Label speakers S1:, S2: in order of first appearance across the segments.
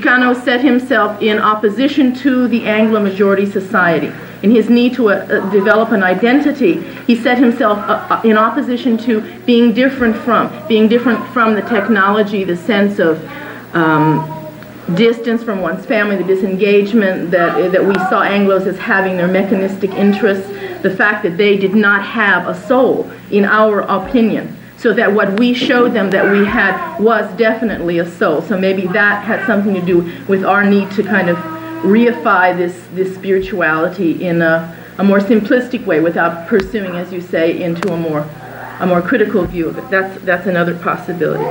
S1: Chicano set himself in opposition to the Anglo-majority society. In his need to develop an identity, he set himself in opposition to being different from the technology, the sense of distance from one's family, the disengagement that we saw Anglos as having, their mechanistic interests, the fact that they did not have a soul, in our opinion, so that what we showed them that we had was definitely a soul. So maybe that had something to do with our need to kind of reify this spirituality in a more simplistic way without pursuing, as you say, into a more critical view of it. That's another possibility.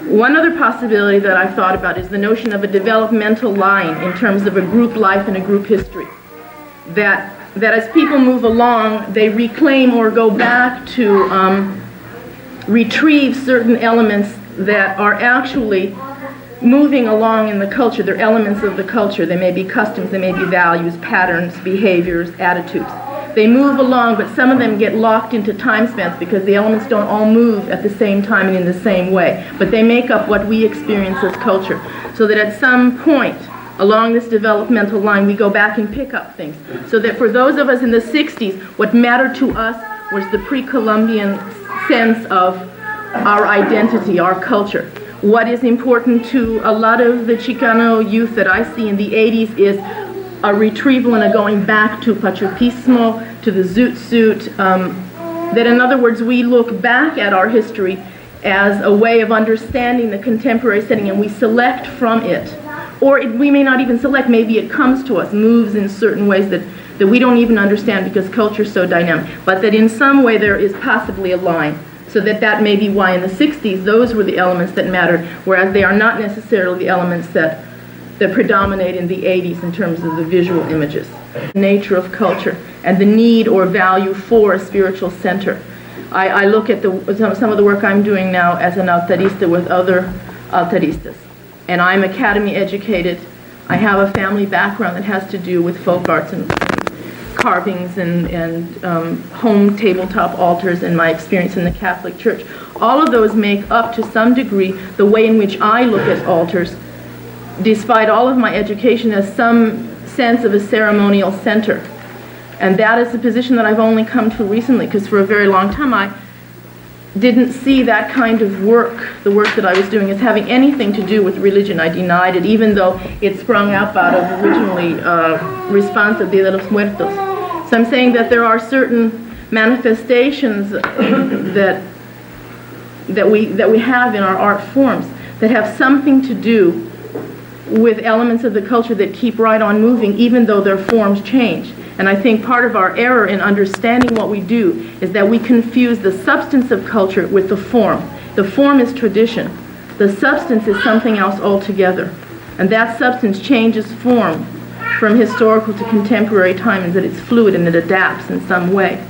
S1: One other possibility that I've thought about is the notion of a developmental line in terms of a group life and a group history. That as people move along, they reclaim or go back to retrieve certain elements that are actually moving along in the culture. They're elements of the culture. They may be customs, they may be values, patterns, behaviors, attitudes. They move along, but some of them get locked into time spans because the elements don't all move at the same time and in the same way. But they make up what we experience as culture. So that at some point along this developmental line, we go back and pick up things. So that for those of us in the 60s, what mattered to us was the pre-Columbian sense of our identity, our culture. What is important to a lot of the Chicano youth that I see in the 80s is a retrieval and a going back to patriotismo, to the zoot suit. That in other words, we look back at our history as a way of understanding the contemporary setting, and we select from it. Or we may not even select, maybe it comes to us, moves in certain ways that we don't even understand because culture is so dynamic. But that in some way there is possibly a line. So that may be why in the 60s those were the elements that mattered, whereas they are not necessarily the elements that predominate in the 80s in terms of the visual images. The nature of culture and the need or value for a spiritual center. I look at some of the work I'm doing now as an altarista with other altaristas. And I'm academy educated. I have a family background that has to do with folk arts and carvings and home tabletop altars and my experience in the Catholic Church. All of those make up to some degree the way in which I look at altars, despite all of my education, as some sense of a ceremonial center. And that is a position that I've only come to recently, because for a very long time I didn't see that kind of work, the work that I was doing, as having anything to do with religion. I denied it, even though it sprung up out of originally response of Dia de los Muertos. So I'm saying that there are certain manifestations that we have in our art forms that have something to do with elements of the culture that keep right on moving, even though their forms change. And I think part of our error in understanding what we do is that we confuse the substance of culture with the form. The form is tradition. The substance is something else altogether. And that substance changes form from historical to contemporary time, and that it's fluid and it adapts in some way.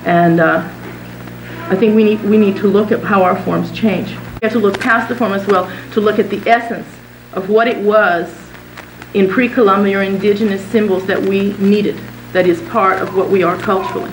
S1: And I think we need to look at how our forms change. We have to look past the form as well to look at the essence of what it was in pre-Columbian or indigenous symbols that we needed, that is part of what we are culturally.